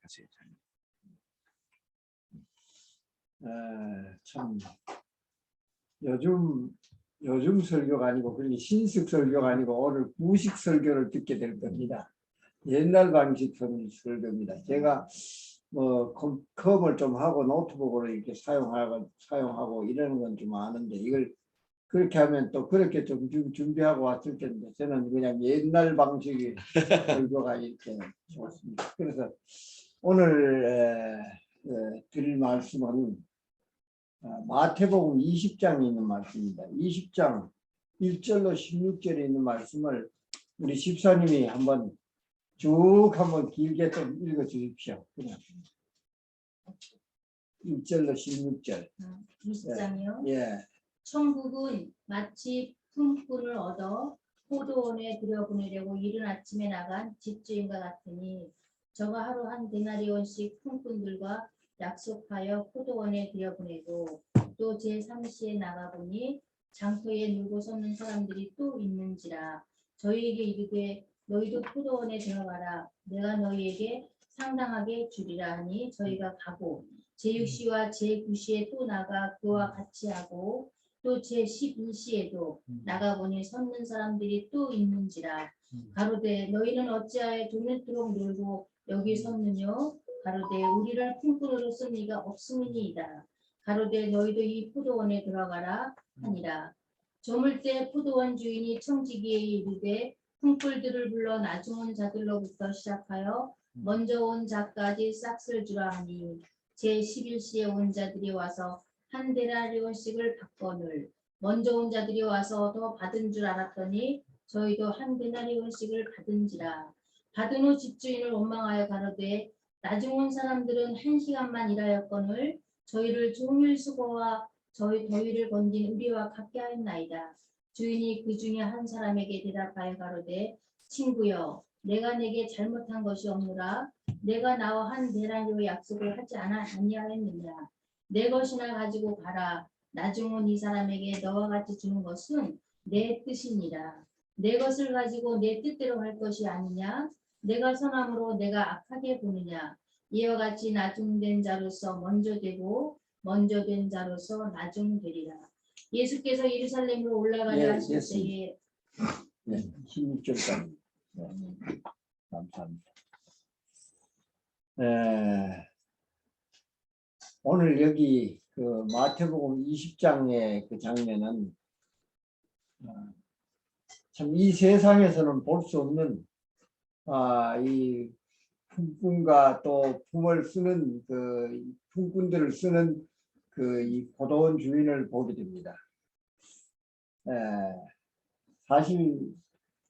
하세요. 참 요즘 설교가 아니고 그러니 신식 설교가 아니고 오늘 구식 설교를 듣게 될 겁니다. 옛날 방식 설교입니다. 제가 뭐 컴을 좀 하고 노트북으로 이렇게 사용하고 이러는 건 좀 아는데 이걸 그렇게 하면 또 그렇게 좀 준비하고 왔을 텐데 저는 그냥 옛날 방식의 설교가 이렇게 좋습니다. 그래서 오늘 드릴 말씀은 마태복음 20장에 있는 말씀입니다. 20장 1절로 16절에 있는 말씀을 우리 집사님이 한번 한번 길게 좀 읽어 주십시오. 그냥 1절로 16절. 20장이요? 예. 천국은 마치 품꾼을 얻어 포도원에 들여보내려고 이른 아침에 나간 집주인과 같으니 저가 하루 한 데나리온씩 품꾼들과 약속하여 포도원에 들여보내고 또 제3시에 나가보니 장터에 놀고 섰는 사람들이 또 있는지라 저희에게 이르되 너희도 포도원에 들어가라 내가 너희에게 상당하게 주리라 하니 저희가 가고 제6시와 제9시에 또 나가 그와 같이 하고 또 제11시에도 나가보니 섰는 사람들이 또 있는지라 가로되 너희는 어찌하여 저녁도록 놀고 여기 섰느뇨 가로되 우리를 품꾼으로 쓸 리가 없음이니이다. 가로되 너희도 이 포도원에 들어가라 하니라. 저물 때 포도원 주인이 청지기에 이르되 품꾼들을 불러 나중 온 자들로부터 시작하여 먼저 온 자까지 싹쓸 주라 하니 제11시에 온 자들이 와서 한 데나리온씩을 받거늘 먼저 온 자들이 와서 더 받은 줄 알았더니 저희도 한 데나리온씩을 받은지라. 받은 후 집주인을 원망하여 가로되 나중 온 사람들은 1시간만 일하였거늘 저희를 종일 수고와 저희 더위를 건진 우리와 같게 하였나이다. 주인이 그 중에 한 사람에게 대답하여 가로되 친구여 내가 내게 잘못한 것이 없노라. 내가 나와 한 데나리오 약속을 하지 아니하였느냐. 내 것이나 가지고 가라. 나중 온 이 사람에게 너와 같이 주는 것은 내 뜻이니라. 내 것을 가지고 내 뜻대로 할 것이 아니냐. 내가 선함으로 내가 악하게 보느냐. 이와 같이 나중된 자로서 먼저 되고 먼저 된 자로서 나중 되리라. 예수께서 예루살렘으로 올라가려 하실 때에 16절까지. 감사합니다. 오늘 여기 그 마태복음 20장의 그 장면은 참 이 세상에서는 볼 수 없는 이 품꾼과 또 품을 쓰는 그 품꾼들을 쓰는 그 이 포도원 주인을 보게 됩니다. 사실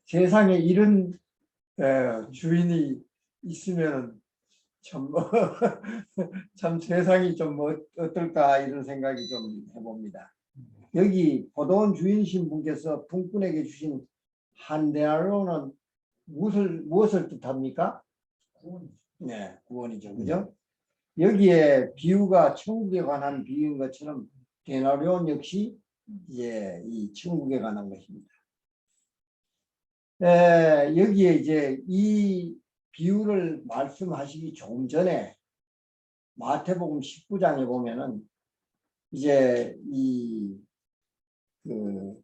세상에 이런 주인이 있으면 참 세상이 좀 어떨까 이런 생각이 좀 해봅니다. 여기 포도원 주인이신 분께서 품꾼에게 주신 한 데나리온은 무엇을 뜻합니까? 네, 구원이죠, 그죠? 여기에 비유가 천국에 관한 비유인 것처럼 데나리온 역시 이제 이 천국에 관한 것입니다. 여기에 이제 이 비유를 말씀하시기 조금 전에 마태복음 19장에 보면은 이제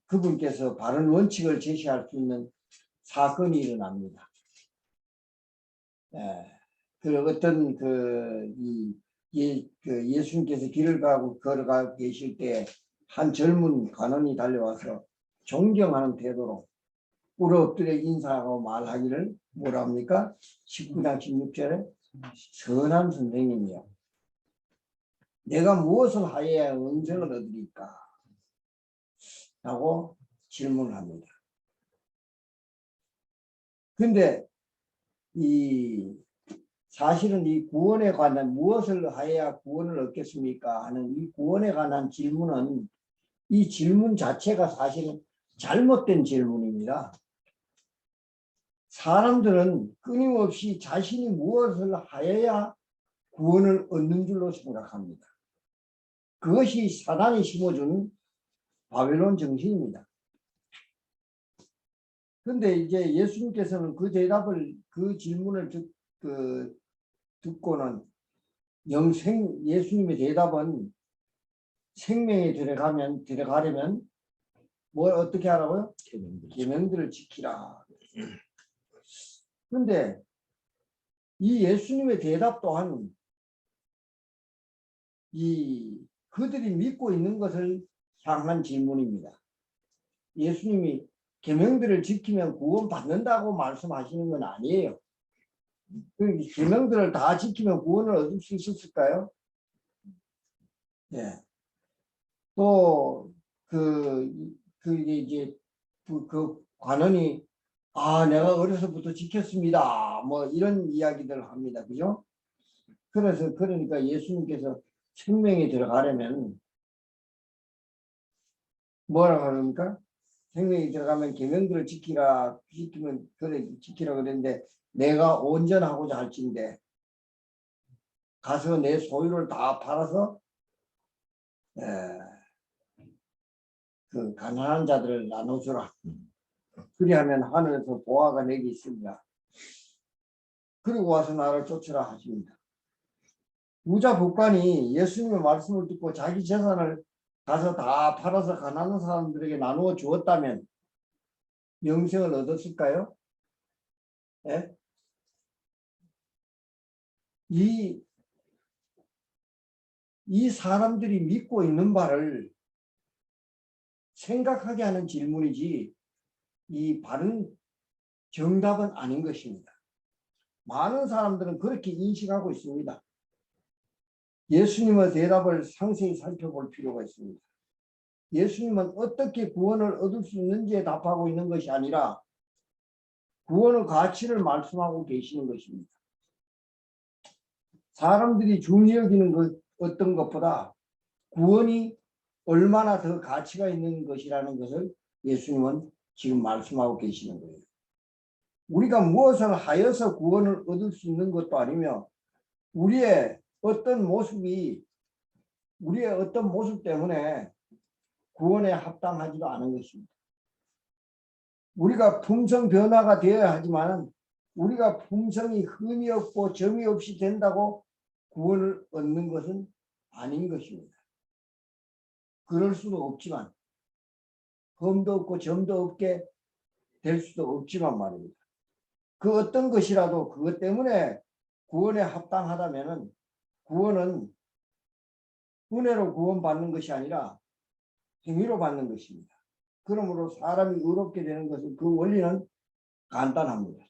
그분께서 바른 원칙을 제시할 수 있는 사건이 일어납니다. 그 어떤 예수님께서 길을 걸어가고 계실 때 한 젊은 관원이 달려와서 존경하는 태도로 꿇어 엎드려 인사하고 말하기를 뭐라 합니까? 19장 16절에 선한 선생님이요 내가 무엇을 하여야 은총을 얻으리까? 라고 질문을 합니다. 근데 사실은 이 구원에 관한 무엇을 하여야 구원을 얻겠습니까? 하는 이 구원에 관한 질문은 이 질문 자체가 사실은 잘못된 질문입니다. 사람들은 끊임없이 자신이 무엇을 하여야 구원을 얻는 줄로 생각합니다. 그것이 사단이 심어준 바벨론 정신입니다. 그런데 이제 예수님께서는 그 질문을 듣고는 예수님의 대답은 생명에 들어가려면 뭘 어떻게 하라고요? 계명들을 지키라. 그런데 이 예수님의 대답 또한 그들이 믿고 있는 것을 향한 질문입니다. 예수님이 계명들을 지키면 구원 받는다고 말씀하시는 건 아니에요. 계명들을 다 지키면 구원을 얻을 수 있었을까요? 예. 또 이제 그 관원이 내가 어려서부터 지켰습니다. 뭐 이런 이야기들을 합니다. 그죠? 그러니까 예수님께서 생명에 들어가려면 뭐라고 합니까? 생명에 들어가면 계명들을 지키라 그랬는데 내가 온전하고자 할진대 가서 내 소유를 다 팔아서 그 가난한 자들을 나눠주라. 그리하면 하늘에서 보화가 내게 있습니다. 그리고 와서 나를 쫓으라 하십니다. 부자 북관이 예수님의 말씀을 듣고 자기 재산을 가서 다 팔아서 가난한 사람들에게 나누어 주었다면 영생을 얻었을까요? 예? 이 사람들이 믿고 있는 바를 생각하게 하는 질문이지 이 바른 정답은 아닌 것입니다. 많은 사람들은 그렇게 인식하고 있습니다. 예수님의 대답을 상세히 살펴볼 필요가 있습니다. 예수님은 어떻게 구원을 얻을 수 있는지에 답하고 있는 것이 아니라 구원의 가치를 말씀하고 계시는 것입니다. 사람들이 중히 여기는 어떤 것보다 구원이 얼마나 더 가치가 있는 것이라는 것을 예수님은 지금 말씀하고 계시는 거예요. 우리가 무엇을 하여서 구원을 얻을 수 있는 것도 아니며 우리의 어떤 모습 때문에 구원에 합당하지도 않은 것입니다. 우리가 품성 변화가 되어야 하지만 우리가 품성이 흠이 없고 점이 없이 된다고 구원을 얻는 것은 아닌 것입니다. 그럴 수도 없지만 흠도 없고 점도 없게 될 수도 없지만 말입니다. 그 어떤 것이라도 그것 때문에 구원에 합당하다면 구원은 은혜로 구원받는 것이 아니라 행위로 받는 것입니다. 그러므로 사람이 의롭게 되는 것은 그 원리는 간단합니다.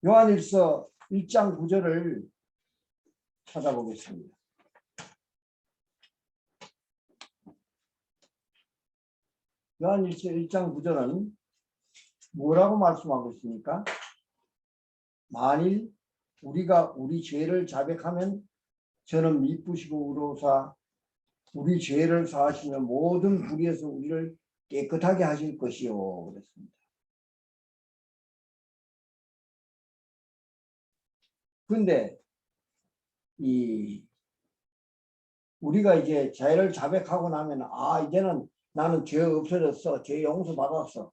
요한일서 1장 9절을 찾아보겠습니다. 요한일서 1장 9절은 뭐라고 말씀하고 있습니까? 만일 우리가 우리 죄를 자백하면 저는 미쁘시고 의로우사 우리 죄를 사하시며 모든 불의에서 우리를 깨끗하게 하실 것이요 그랬습니다. 그런데 우리가 이제 죄를 자백하고 나면 이제는 나는 죄 없어졌어. 죄 용서 받았어.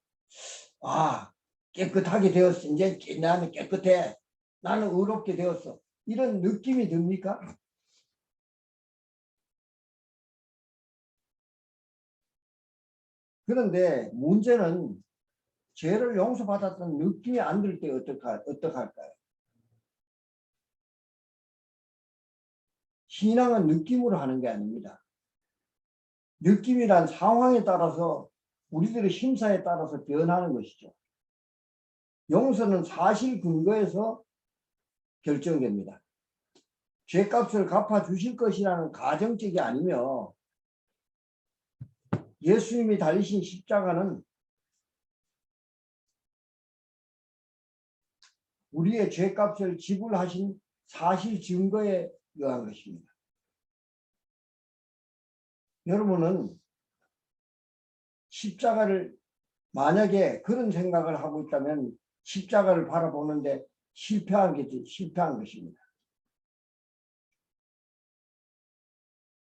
깨끗하게 되었어. 이제 나는 깨끗해. 나는 의롭게 되었어. 이런 느낌이 듭니까? 그런데 문제는 죄를 용서받았던 느낌이 안 들 때 어떡할까요? 신앙은 느낌으로 하는 게 아닙니다. 느낌이란 상황에 따라서 우리들의 심사에 따라서 변하는 것이죠. 용서는 사실 근거에서 결정됩니다. 죄값을 갚아주실 것이라는 가정적이 아니며 예수님이 달리신 십자가는 우리의 죄값을 지불하신 사실 증거에 의한 것입니다. 여러분은 십자가를 만약에 그런 생각을 하고 있다면 십자가를 바라보는데 실패한 것입니다.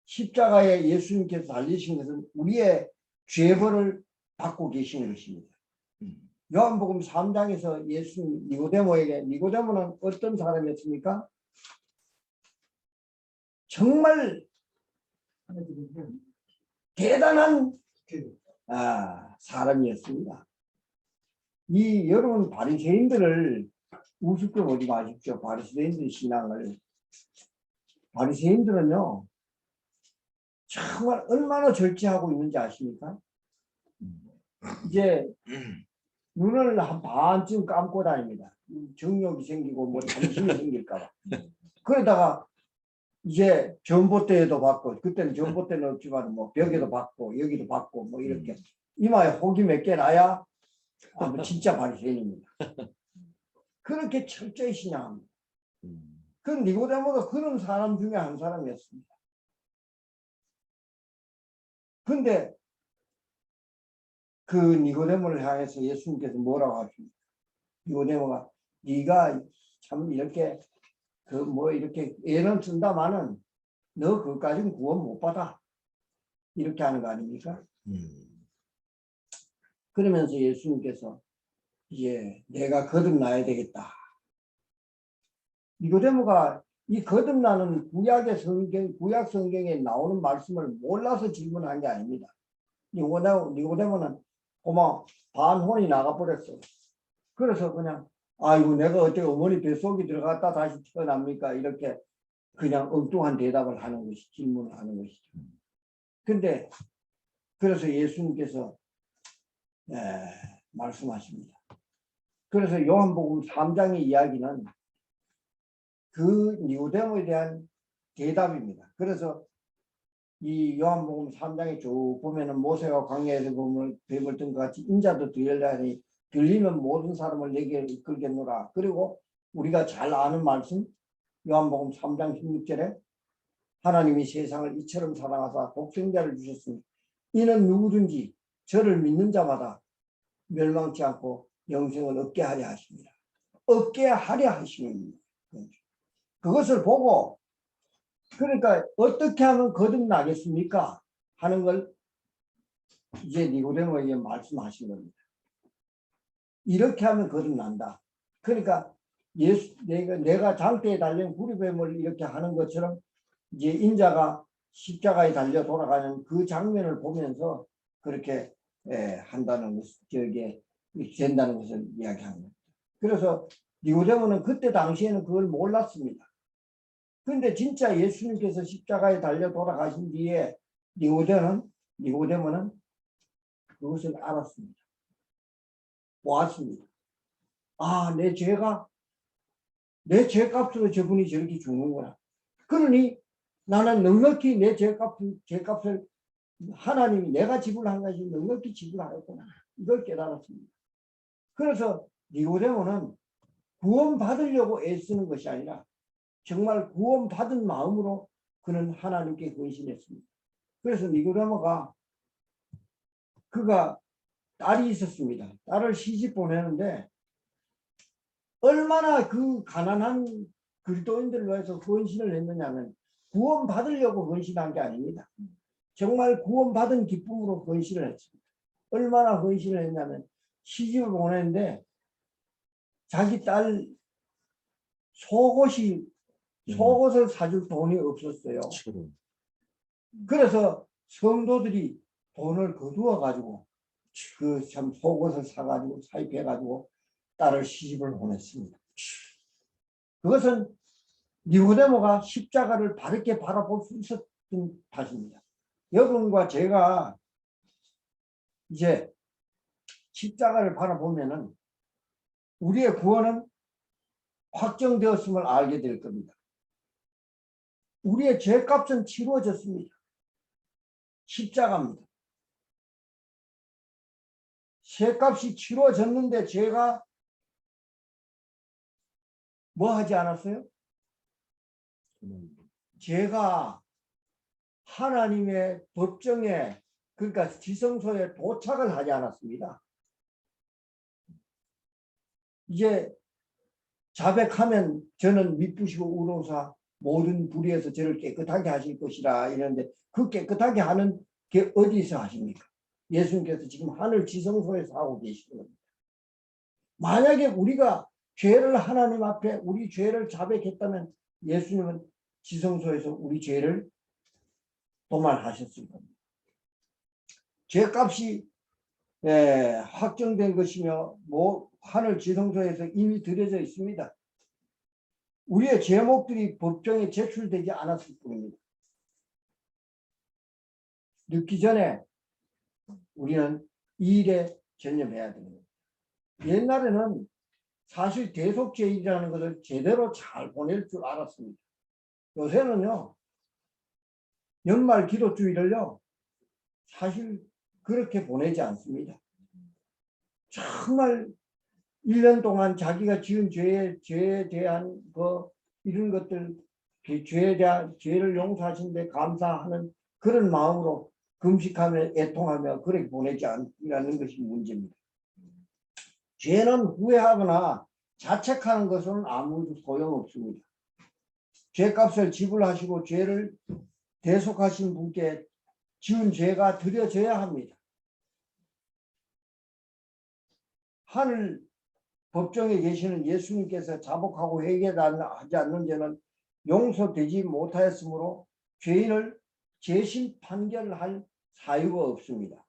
십자가에 예수님께서 달리신 것은 우리의 죄벌을 받고 계시는 것입니다. 요한복음 3장에서 예수 니고데모에게, 니고데모는 어떤 사람이었습니까? 정말 대단한 사람이었습니다. 이 여러분 바리새인들을 우습게 보지 마십시오. 바리새인들 신앙을. 바리새인들은요 정말 얼마나 절제하고 있는지 아십니까? 이제 눈을 한 반쯤 감고 다닙니다. 정욕이 생기고 뭐 잠심이 생길까 봐. 그러다가 이제 전봇대에도 받고, 그때는 전봇대는 없지만 뭐 벽에도 받고 여기도 받고 뭐 이렇게 이마에 혹이 몇 개 나야 진짜 바리새인입니다. 그렇게 철저히 신앙합니다. 그 니고데모도 그런 사람 중에 한 사람이었습니다. 근데 그 니고데모를 향해서 예수님께서 뭐라고 하십니까? 니고데모가 네가 참 이렇게 그 뭐 이렇게 애는 쓴다마는 너 그것까지는 구원 못 받아. 이렇게 하는 거 아닙니까? 그러면서 예수님께서 이제 내가 거듭나야 되겠다. 니고데모가 이 거듭나는 구약 성경에 나오는 말씀을 몰라서 질문한 게 아닙니다. 니고데모는 반혼이 나가버렸어요. 그래서 그냥 아이고 내가 어떻게 어머니 뱃속에 들어갔다 다시 태어납니까? 이렇게 그냥 엉뚱한 대답을 하는 것이 질문을 하는 것이죠. 근데 그래서 예수님께서 말씀하십니다. 그래서 요한복음 3장의 이야기는 그 니고데모에 대한 대답입니다. 그래서 이 요한복음 3장에 쭉 보면은 모세가 광야에서 뱀을 뜬 것 같이 인자도 들려하니 들리면 모든 사람을 내게 이끌겠노라. 그리고 우리가 잘 아는 말씀 요한복음 3장 16절에 하나님이 세상을 이처럼 사랑하사 독생자를 주셨으니 이는 누구든지 저를 믿는 자마다 멸망치 않고 영생을 얻게 하려 하십니다. 얻게 하려 하십니다. 그것을 보고 그러니까 어떻게 하면 거듭나겠습니까? 하는 걸 이제 니고데모에게 말씀하신 겁니다. 이렇게 하면 거듭난다. 그러니까 내가 장대에 달린 구리뱀을 이렇게 하는 것처럼 이제 인자가 십자가에 달려 돌아가는 그 장면을 보면서 그렇게 한다는 것, 된다는 것을 이야기하는 겁니다. 그래서 니고데모는 그때 당시에는 그걸 몰랐습니다. 근데 진짜 예수님께서 십자가에 달려 돌아가신 뒤에 니고데모는 그것을 알았습니다. 보았습니다. 아, 내 죄값으로 저분이 저렇게 죽는구나. 그러니 나는 넉넉히 내 죄값을 하나님이 내가 지불한 것이 넉넉히 지불하였구나. 이걸 깨달았습니다. 그래서 니고데모는 구원받으려고 애쓰는 것이 아니라 정말 구원받은 마음으로 그는 하나님께 헌신했습니다. 그래서 니고데모가 그가 딸이 있었습니다. 딸을 시집 보내는데 얼마나 그 가난한 그리스도인들로 해서 헌신을 했느냐면 구원받으려고 헌신한 게 아닙니다. 정말 구원받은 기쁨으로 헌신을 했습니다. 얼마나 헌신을 했냐면 시집을 보내는데 자기 딸 속옷을 사줄 돈이 없었어요. 그래서 성도들이 돈을 거두어 가지고 그 참 속옷을 사가지고 사입해 가지고 딸을 시집을 보냈습니다. 그것은 니고데모가 십자가를 바르게 바라볼 수 있었던 탓입니다. 여러분과 제가 이제 십자가를 바라보면은 우리의 구원은 확정되었음을 알게 될 겁니다. 우리의 죄값은 치루어졌습니다. 십자가입니다. 죄값이 치루어졌는데 죄가 뭐 하지 않았어요? 죄가 하나님의 법정에 그러니까 지성소에 도착을 하지 않았습니다. 이제 자백하면 저는 미쁘시고 우로사 모든 불의에서 저를 깨끗하게 하실 것이라 이러는데 그 깨끗하게 하는 게 어디서 하십니까? 예수님께서 지금 하늘 지성소에서 하고 계시는 겁니다. 만약에 우리가 죄를 하나님 앞에 우리 죄를 자백했다면 예수님은 지성소에서 우리 죄를 도말하셨을 겁니다. 죄값이 확정된 것이며 하늘 지성소에서 이미 드려져 있습니다. 우리의 제목들이 법정에 제출되지 않았을 뿐입니다. 늦기 전에 우리는 이 일에 전념해야 됩니다. 옛날에는 사실 대속죄일이라는 것을 제대로 잘 보낼 줄 알았습니다. 요새는요, 연말 기도주일을요, 사실 그렇게 보내지 않습니다. 정말 1년 동안 자기가 지은 죄에 대한 이런 것들, 죄를 용서하신 데 감사하는 그런 마음으로 금식하며 애통하며 그렇게 보내지 않는 것이 문제입니다. 죄는 후회하거나 자책하는 것은 아무 소용없습니다. 죄값을 지불하시고 죄를 대속하신 분께 지은 죄가 드려져야 합니다. 하늘 법정에 계시는 예수님께서 자복하고 회개하지 않는 죄는 용서되지 못하였으므로 죄인을 재심 판결할 사유가 없습니다.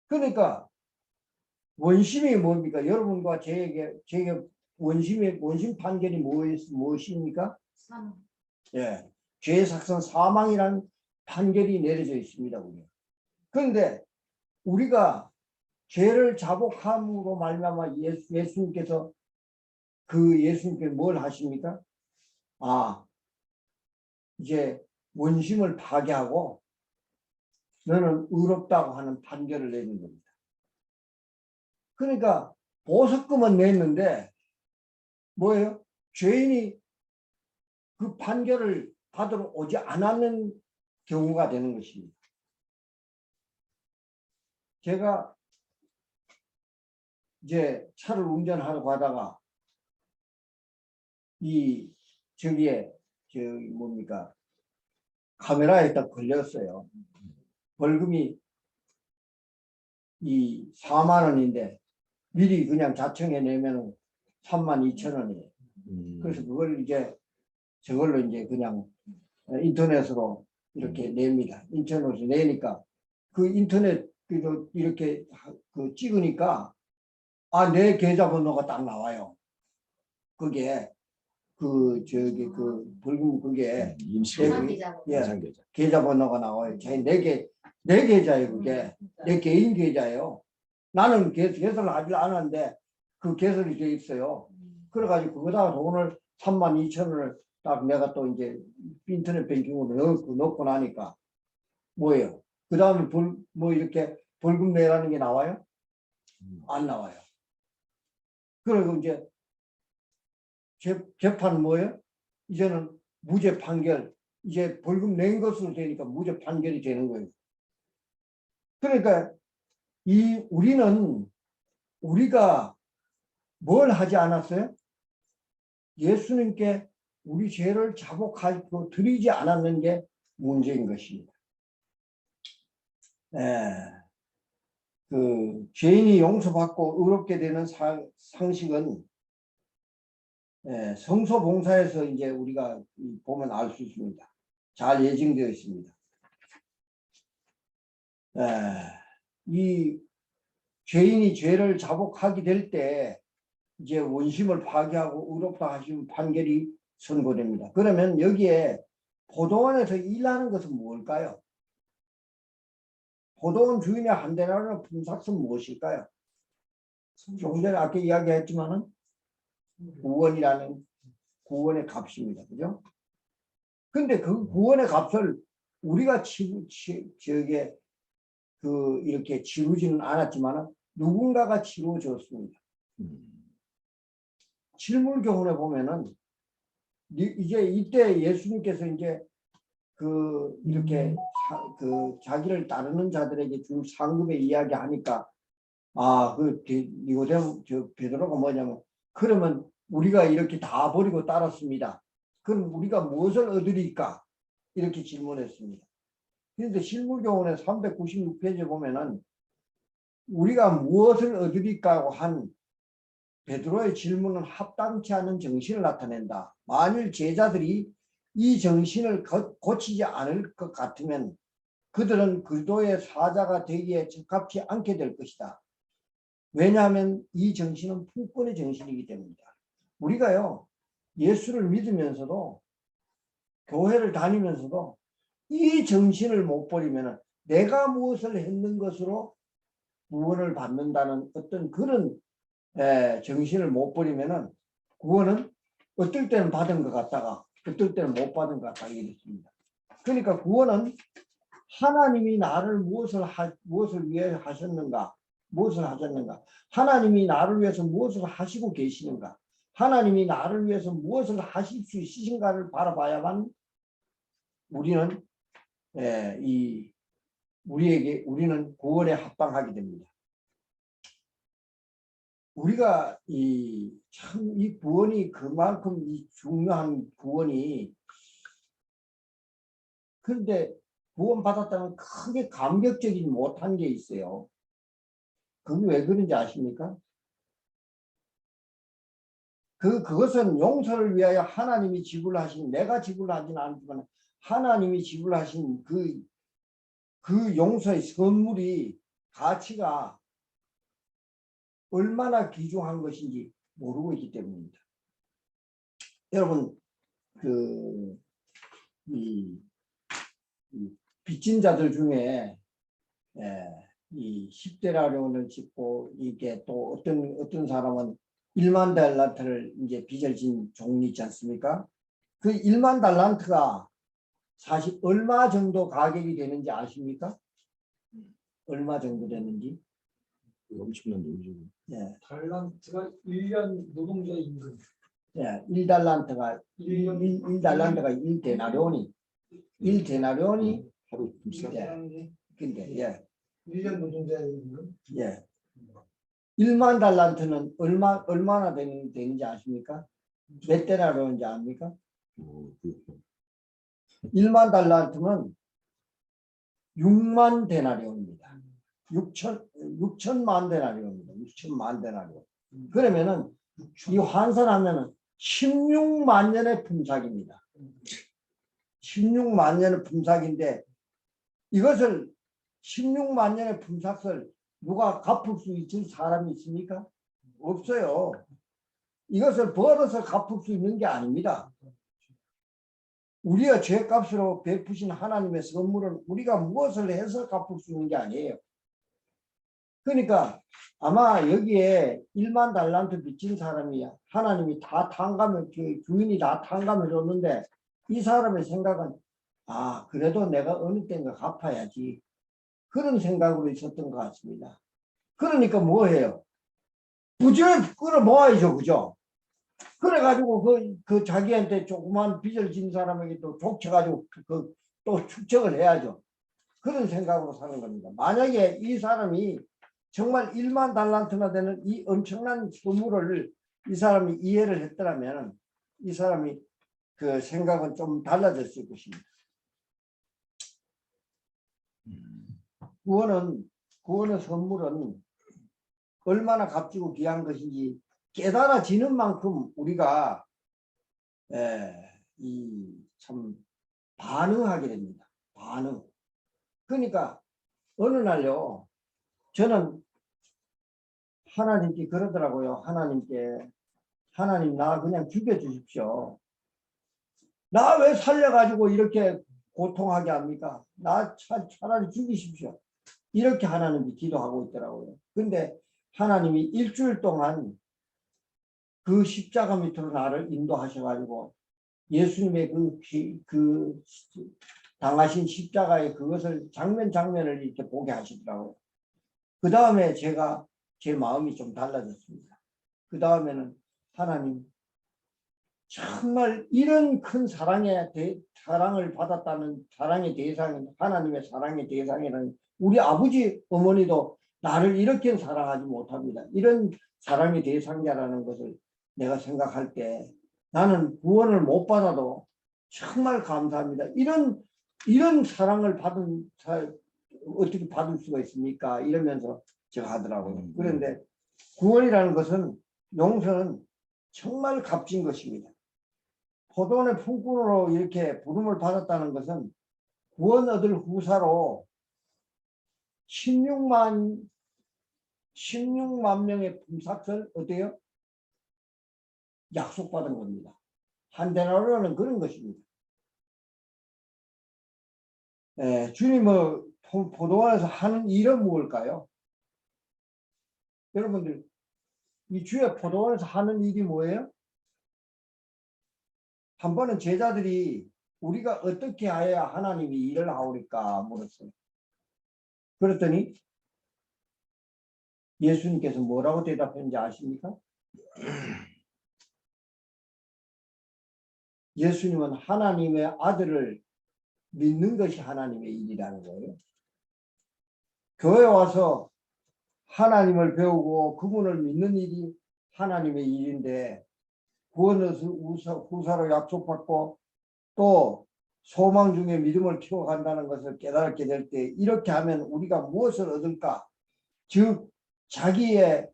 그러니까 원심이 뭡니까? 여러분과 제게 원심 판결이 무엇입니까? 사망. 예, 죄의 삭선 사망이라는 판결이 내려져 있습니다. 그런데 우리가 죄를 자복함으로 말미암아 예수님께서 예수님께 뭘 하십니까? 이제 원심을 파괴하고 너는 의롭다고 하는 판결을 내는 겁니다. 그러니까 보석금은 냈는데 뭐예요? 죄인이 그 판결을 받으러 오지 않았는 경우가 되는 것입니다. 제가 이제 차를 운전하러 가다가 카메라에 딱 걸렸어요. 벌금이 4만 원인데 미리 그냥 자청해 내면 32,000원이에요. 그래서 저걸로 이제 그냥 인터넷으로 이렇게 냅니다. 인터넷으로 내니까 그 인터넷 이렇게 찍으니까 내 계좌번호가 딱 나와요. 그게 벌금 그게 계좌번호가 나와요. 내 계좌예요. 그게 내 개인 계좌예요. 나는 개설을 하지 않았는데 그 개설이 돼 있어요. 그래가지고 그거다가 돈을 32,000원을 딱 내가 또 이제 인터넷 뱅킹으로 넣고 나니까 뭐예요? 그 다음에 이렇게 벌금 내라는 게 나와요? 안 나와요. 그리고 이제 재판은 뭐예요? 이제는 무죄 판결, 이제 벌금 낸 것으로 되니까 무죄 판결이 되는 거예요. 그러니까 우리가 뭘 하지 않았어요? 예수님께 우리 죄를 자복하고 드리지 않았는 게 문제인 것입니다. 죄인이 용서받고 의롭게 되는 상식은 성소봉사에서 이제 우리가 보면 알 수 있습니다. 잘 예증되어 있습니다. 이 죄인이 죄를 자복하게 될 때 이제 원심을 파괴하고 의롭다 하시는 판결이 선고됩니다. 그러면 여기에 포도원에서 일하는 것은 무엇일까요? 포도원 주인의 한대나는 품삯은 무엇일까요? 조금 전에 아까 이야기했지만은 구원이라는 구원의 값입니다. 그죠? 근데 그 구원의 값을 우리가 이렇게 치르지는 않았지만 누군가가 치러줬습니다. 칠물교훈에 보면은 이제 이때 예수님께서 이제 이렇게 자기를 따르는 자들에게 준 상급의 이야기 하니까 니고데모 베드로가 뭐냐면 그러면 우리가 이렇게 다 버리고 따랐습니다. 그럼 우리가 무엇을 얻으리까? 이렇게 질문했습니다. 그런데 실물교훈의 396페이지에 보면은 우리가 무엇을 얻으리까 한 베드로의 질문은 합당치 않은 정신을 나타낸다. 만일 제자들이 이 정신을 고치지 않을 것 같으면 그들은 그리스도의 사자가 되기에 적합치 않게 될 것이다. 왜냐하면 이 정신은 풍권의 정신이기 때문이다. 우리가요, 예수를 믿으면서도 교회를 다니면서도 이 정신을 못 버리면 내가 무엇을 했는 것으로 구원을 받는다는 어떤 그런 정신을 못 버리면은 구원은 어떨 때는 받은 것 같다가 어떨 때는 못 받은 것 같다가 이렇습니다. 그러니까 구원은 하나님이 나를 무엇을 위해 하셨는가? 무엇을 하셨는가? 하나님이 나를 위해서 무엇을 하시고 계시는가? 하나님이 나를 위해서 무엇을 하실 수 있으신가를 바라봐야만 우리는 우리는 구원에 합당하게 됩니다. 우리가 참 이 구원이 그만큼 이 중요한 구원이, 그런데 구원 받았다면 크게 감격적이지 못한 게 있어요. 그게 왜 그런지 아십니까? 그것은 용서를 위하여 하나님이 지불하신, 내가 지불하지는 않지만 하나님이 지불하신 그 용서의 선물이 가치가 얼마나 귀중한 것인지 모르고 있기 때문입니다. 여러분, 이 빚진 자들 중에 이 10데나리온을 짓고, 이게 또 어떤 사람은 1만 달란트를 이제 빚을 진 종이 있지 않습니까? 그 1만 달란트가 사실 얼마 정도 가격이 되는지 아십니까? 얼마 정도 되는지? 엄청난 돈이죠. 예. 달란트가 1년 노동자 임금. 예, 1달란트가 1달란트가 1데나리온이 1데나리온이 하루 비싸. 예. 근데 예. 1년 노동자 임금. 예. 1만 달란트는 얼마나 되는지 아십니까? 몇 데나리온인지 압니까? 1만 달란트는 6만 데나리온입니다. 6천만 데나리온입니다. 6천만 데나리온. 그러면은 이 환산하면은 16만 년의 품삯입니다. 16만 년의 품삯인데 이것을 16만 년의 품삯을 누가 갚을 수 있는 사람이 있습니까? 없어요. 이것을 벌어서 갚을 수 있는 게 아닙니다. 우리가 죄값으로 베푸신 하나님의 선물은 우리가 무엇을 해서 갚을 수 있는 게 아니에요. 그러니까 아마 여기에 1만 달란트 빚진 사람이 하나님이 다 탕감을, 주인이 다 탕감을 줬는데 이 사람의 생각은 그래도 내가 어느 때인가 갚아야지, 그런 생각으로 있었던 것 같습니다. 그러니까 뭐해요? 부지런히 끌어모아야죠, 그죠? 그래가지고 그 자기한테 조그만 빚을 진 사람에게 또 족쳐가지고 또 축적을 해야죠. 그런 생각으로 사는 겁니다. 만약에 이 사람이 정말 1만 달란트나 되는 이 엄청난 선물을 이 사람이 이해를 했더라면 이 사람이 그 생각은 좀 달라졌을 것입니다. 구원의 선물은 얼마나 값지고 귀한 것인지 깨달아지는 만큼 우리가 참 반응하게 됩니다. 반응. 그러니까 어느 날요, 저는 하나님께 그러더라고요. 하나님 나 그냥 죽여주십시오. 나 왜 살려가지고 이렇게 고통하게 합니까? 나 차라리 죽이십시오. 이렇게 하나님께 기도하고 있더라고요. 근데 하나님이 일주일 동안 그 십자가 밑으로 나를 인도하셔가지고 예수님의 그 당하신 십자가의 그것을 장면을 이렇게 보게 하시더라고요. 그 다음에 제 마음이 좀 달라졌습니다. 그 다음에는 하나님, 정말 이런 큰 사랑을 받았다는 사랑의 대상, 하나님의 사랑의 대상에는 우리 아버지 어머니도 나를 이렇게 사랑하지 못합니다. 이런 사랑의 대상자라는 것을 내가 생각할 때 나는 구원을 못 받아도 정말 감사합니다. 이런 사랑을 어떻게 받을 수가 있습니까? 이러면서 하더라고요. 그런데 구원이라는 것은 용서는 정말 값진 것입니다. 포도원의 품꾼으로 이렇게 부름을 받았다는 것은 구원 얻을 후사로 16만 명의 품삯을 어때요? 약속받은 겁니다. 한 데나리온은 그런 것입니다. 주님의 포도원에서 하는 일은 무엇일까요? 여러분들, 이 주의 포도원에서 하는 일이 뭐예요? 한 번은 제자들이 우리가 어떻게 해야 하나님이 일을 하오리까 물었어요. 그랬더니 예수님께서 뭐라고 대답했는지 아십니까? 예수님은 하나님의 아들을 믿는 것이 하나님의 일이라는 거예요. 교회 와서 하나님을 배우고 그분을 믿는 일이 하나님의 일인데 구원을 후사로 약속받고 또 소망 중에 믿음을 키워간다는 것을 깨달게 될 때 이렇게 하면 우리가 무엇을 얻을까? 즉 자기의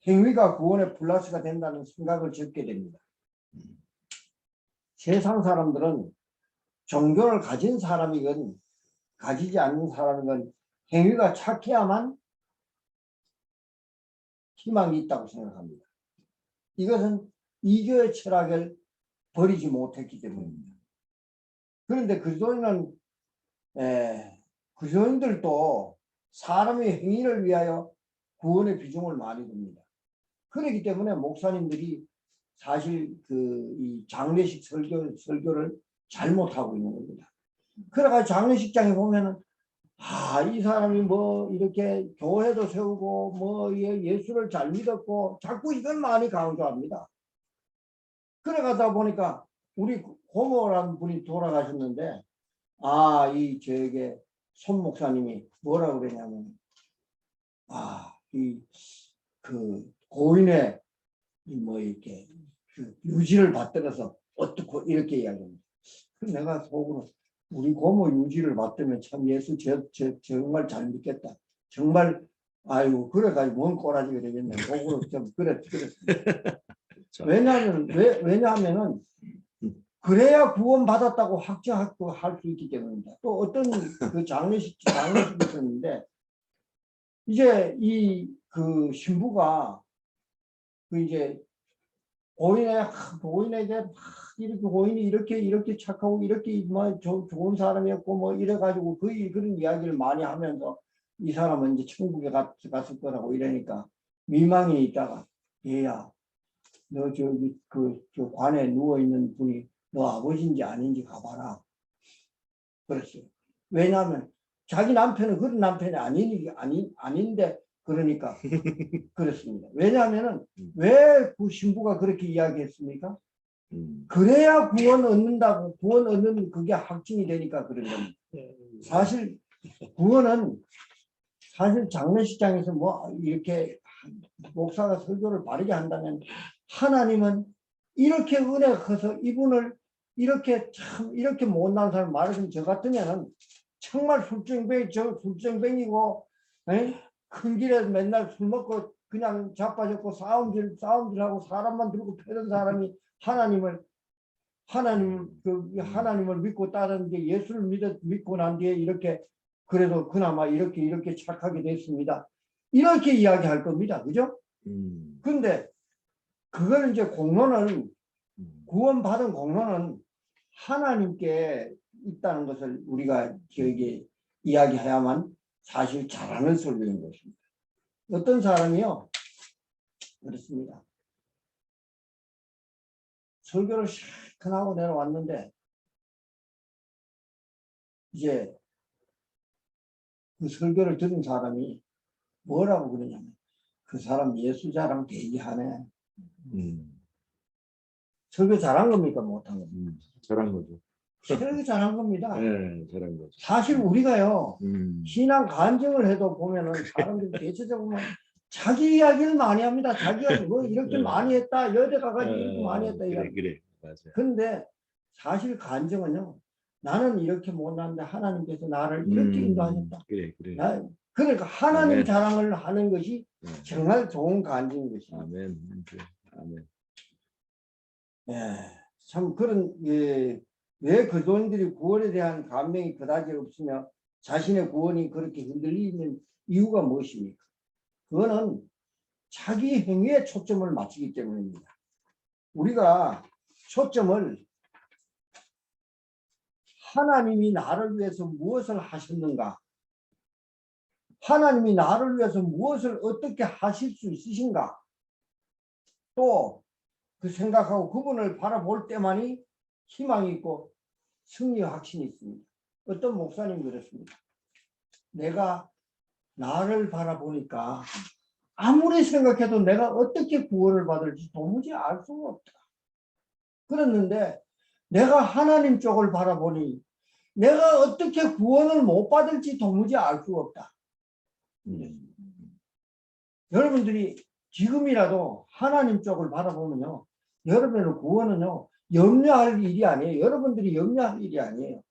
행위가 구원의 플러스가 된다는 생각을 짓게 됩니다. 세상 사람들은 종교를 가진 사람이건 가지지 않는 사람이건 행위가 착해야만 희망이 있다고 생각합니다. 이것은 이교의 철학을 버리지 못했기 때문입니다. 그런데 그리스도인들도 사람의 행위를 위하여 구원의 비중을 많이 둡니다. 그렇기 때문에 목사님들이 사실 이 장례식 설교를 잘못하고 있는 겁니다. 그래가지고 장례식장에 보면은 이 사람이 뭐 이렇게 교회도 세우고 뭐 예수를 잘 믿었고 자꾸 이걸 많이 강조합니다. 그래가다 보니까 우리 고모라는 분이 돌아가셨는데 저에게 손 목사님이 뭐라고 그러냐면 고인의 뭐 이렇게 유지를 받들어서 어떻고 이렇게 이야기합니다. 그래서 내가 속으로 우리 고모 유지를 받들면 참 예수 정말 잘 믿겠다. 정말 그래가지고 뭔 꼬라지가 되겠네. 속으로 좀 그랬습니다. 왜냐하면은 그래야 구원 받았다고 확정할 수 있기 때문입니다. 또 어떤 그 장례식이 있었는데 이제 그 신부가 이제 고인에게 이렇게 고인이 이렇게 착하고 이렇게 뭐 좋은 사람이었고 뭐 이래가지고 그런 이야기를 많이 하면서 이 사람은 이제 천국에 갔을 거라고 이러니까 미망이 있다가 얘야 너 저기 저 관에 누워 있는 분이 너 아버지인지 아닌지 가봐라. 그랬어요. 왜냐하면 자기 남편은 그런 남편이 아닌데 그러니까 그렇습니다. 왜냐하면은 왜 그 신부가 그렇게 이야기했습니까? 그래야 구원 얻는 그게 확증이 되니까 그런 겁니다. 사실 구원은 사실 장례식장에서 뭐 이렇게 목사가 설교를 바르게 한다면 하나님은 이렇게 은혜가 커서 이분을 이렇게 못난 사람 말하면 저 같으면은 정말 술병이고 큰 길에 맨날 술 먹고 그냥 자빠졌고 싸움질하고 사람만 들고 패는 사람이 하나님을 믿고 따르는 게 예수를 믿고 난 뒤에 이렇게 그래도 그나마 이렇게 착하게 됐습니다. 이렇게 이야기할 겁니다. 그죠? 근데 그걸 이제 구원받은 공로는 하나님께 있다는 것을 우리가 저에게 이야기해야만 사실 잘하는 설교인 것입니다. 어떤 사람이요 그렇습니다. 설교를 시큰하고 내려왔는데 이제 그 설교를 들은 사람이 뭐라고 그러냐면 그 사람 예수 자랑 대기하네. 설교 잘한 겁니까 못한 겁니까? 잘한 거죠. 설교 잘한 겁니다. 네, 잘한 거죠. 사실 우리가요 신앙 간증을 해도 보면은 사람들이 대체적으로 자기 이야기를 많이 합니다. 자기가 뭐 이렇게 많이 했다, 여대 가가지고 이렇게 많이 했다 이야기. 그래, 맞아요. 그런데 사실 간증은요, 나는 이렇게 못났는데 하나님께서 나를 이렇게 인도하셨다. 그래. 그러니까 하나님 아멘. 자랑을 하는 것이 네. 정말 좋은 간증인 것입니다. 아멘. 아멘. 예, 참 그런 왜 그도인들이 구원에 대한 감명이 그다지 없으며 자신의 구원이 그렇게 흔들리는 이유가 무엇입니까? 그거는 자기 행위에 초점을 맞추기 때문입니다. 우리가 초점을 하나님이 나를 위해서 무엇을 하셨는가? 하나님이 나를 위해서 무엇을 어떻게 하실 수 있으신가? 또 그 생각하고 그분을 바라볼 때만이 희망이 있고 승리의 확신이 있습니다. 어떤 목사님 그랬습니다. 내가 나를 바라보니까 아무리 생각해도 내가 어떻게 구원을 받을지 도무지 알 수가 없다. 그랬는데 내가 하나님 쪽을 바라보니 내가 어떻게 구원을 못 받을지 도무지 알 수가 없다. 여러분들이 지금이라도 하나님 쪽을 바라보면요. 여러분의 구원은요. 염려할 일이 아니에요. 여러분들이 염려할 일이 아니에요.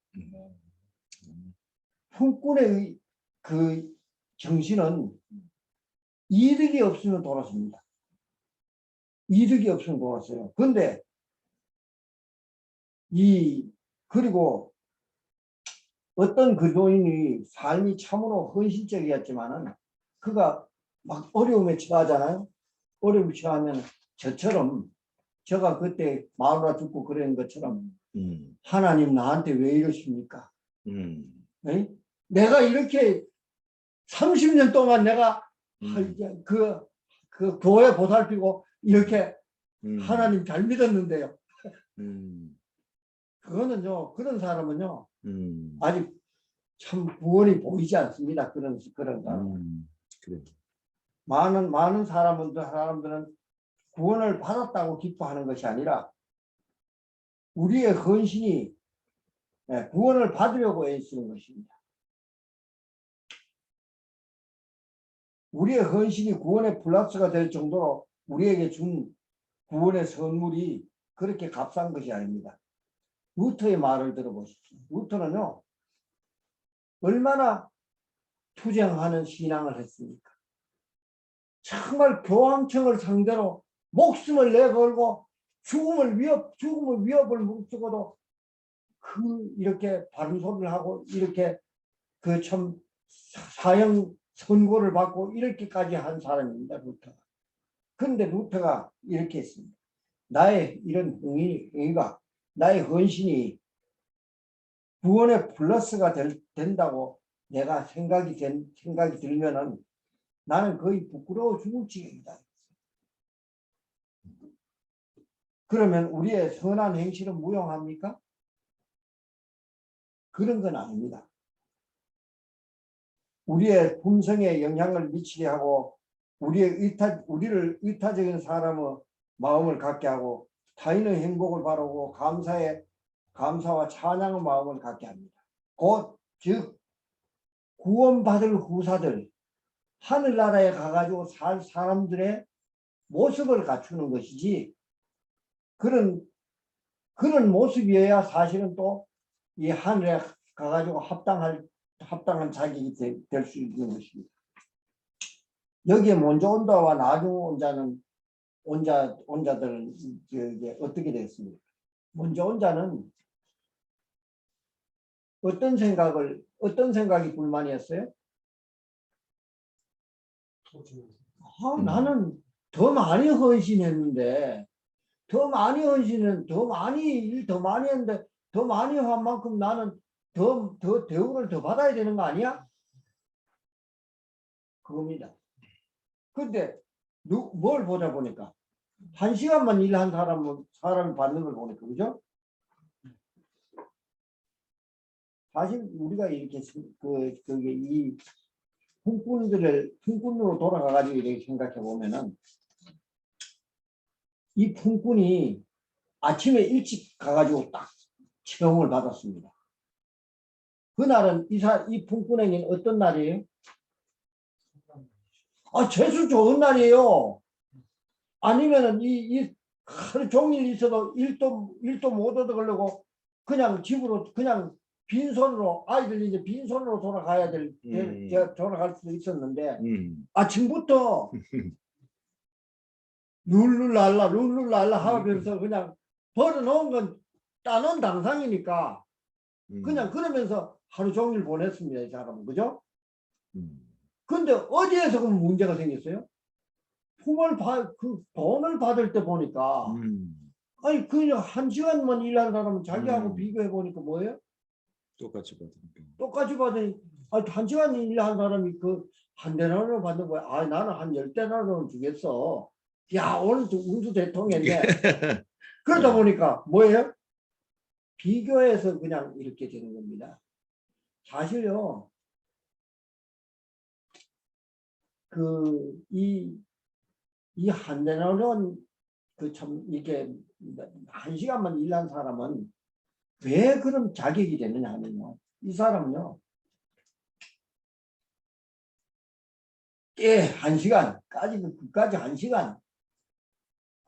품꾼의 그 정신은 이득이 없으면 돌아섭니다. 이득이 없으면 돌았어요. 그런데 그리고 어떤 그도인이 삶이 참으로 헌신적이었지만은 그가 막 어려움에 처하잖아요. 어려움에 처하면 저처럼 제가 그때 마누라 듣고 그런 것처럼 하나님 나한테 왜 이러십니까? 네? 내가 이렇게 30년 동안 내가 그 교회 보살피고 이렇게 하나님 잘 믿었는데요. 그거는요, 그런 사람은요, 아직 참 구원이 보이지 않습니다. 그런 사람. 그래. 많은 사람들은 구원을 받았다고 기뻐하는 것이 아니라 우리의 헌신이 구원을 받으려고 애쓰는 것입니다. 우리의 헌신이 구원의 플러스가 될 정도로 우리에게 준 구원의 선물이 그렇게 값싼 것이 아닙니다. 루터의 말을 들어보십시오. 루터는요, 얼마나 투쟁하는 신앙을 했습니까? 정말 교황청을 상대로 목숨을 내걸고 죽음을 위협을 묵두고도 이렇게 바른 소리를 하고 이렇게 그 참 사형 선고를 받고 이렇게까지 한 사람입니다. 루터가. 그런데 루터가 이렇게 했습니다. 나의 이런 행위가 나의 헌신이 구원의 플러스가 된다고 내가 생각이 들면은 나는 거의 부끄러워 죽을 지경이다. 그러면 우리의 선한 행실은 무용합니까? 그런 건 아닙니다. 우리의 품성에 영향을 미치게 하고 우리를 의타적인 사람의 마음을 갖게 하고 타인의 행복을 바라고 감사와 찬양의 마음을 갖게 합니다. 즉 구원받을 후사들 하늘나라에 가가지고 살 사람들의 모습을 갖추는 것이지 그런 모습이어야 사실은 또 이 하늘에 가가지고 합당한 자격이 될 수 있는 것입니다. 여기에 먼저 온자와 나중 온자들은 이게 어떻게 됐습니까? 먼저 온자는 어떤 생각이 불만이었어요? 나는 더 많이 헌신했는데 더 많이 했는데 더 많이 한 만큼 나는 더 대우를 더 받아야 되는 거 아니야? 그겁니다. 근데 뭘 보자 보니까 1시간만 일한 사람이 받는 걸 보니까 그죠? 사실 우리가 이렇게 그게 이 품꾼으로 돌아가가지고 이렇게 생각해 보면은 이 품꾼이 아침에 일찍 가가지고 딱 채용을 받았습니다. 그날은 이 품꾼에게는 어떤 날이에요? 재수 좋은 날이에요. 아니면은 이 하루 종일 있어도 일도 못 얻어가려고 그냥 집으로 그냥 빈손으로 아이들 이제 빈손으로 돌아가야 될 제가 돌아갈 수도 있었는데 아침부터 룰루랄라 하면서 그냥 벌어놓은 건 따놓은 당상이니까 그냥 그러면서 하루 종일 보냈습니다. 이 사람은. 그죠? 근데 어디에서 그럼 문제가 생겼어요? 그 돈을 받을 때 보니까 아니 그냥 1시간만 일하는 사람은 자기하고 비교해 보니까 뭐예요? 똑같이 받으니까. 똑같이 받으니 아니 1시간 일하는 사람이 그 한 대나리로 받는 거야. 아 나는 한 10대나리로 주겠어. 야 오늘 운수 대통했네. 그러다 보니까 뭐예요? 비교해서 그냥 이렇게 되는 겁니다. 사실요. 이 한대나리온 그 참 이게 1시간만 일한 사람은 왜 그런 자격이 되느냐 하면요. 이 사람은요. 1시간까지 그까지 1시간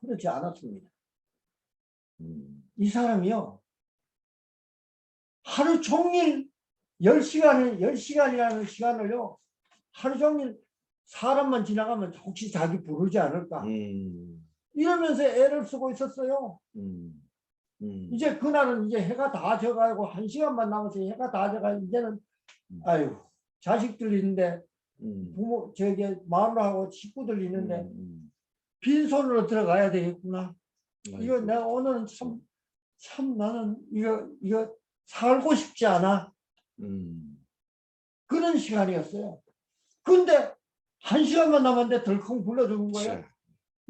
그렇지 않았습니다. 이 사람이요. 하루 종일 10시간이라는 시간을요. 하루 종일 사람만 지나가면 혹시 자기 부르지 않을까 이러면서 애를 쓰고 있었어요. 이제 그날은 이제 해가 다 져가지고 1시간만 남아서 해가 다 져가 이제는 아유 자식들 있는데 부모 저기 마누라하고 식구들 있는데 빈손으로 들어가야 되겠구나. 이거 내가 오늘은 참 나는 이거 살고 싶지 않아. 그런 시간이었어요. 근데 1시간만 남았는데 덜컹 불러주는 거예요.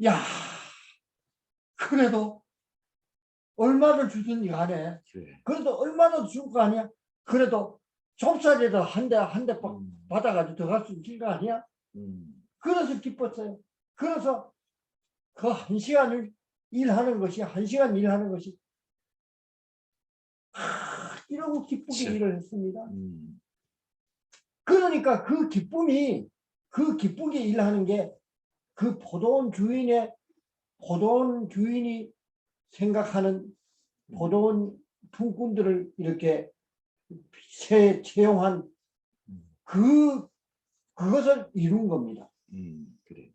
야 그래도 얼마를 주든지 간에 그래도 얼마나 줄 거 아니야. 그래도 좁쌀이라도 한 대 받아가지고 들어갈 수 있을 거 아니야. 그래서 기뻤어요. 그래서 그 1시간을 일하는 것이 1시간 일하는 것이 이러고 기쁘게 일을 했습니다. 그러니까 그 기쁨이 기쁘게 일하는 게 그 포도원 주인이 생각하는 포도원 품꾼들을 이렇게 채용한 그것을 이룬 겁니다. 그래.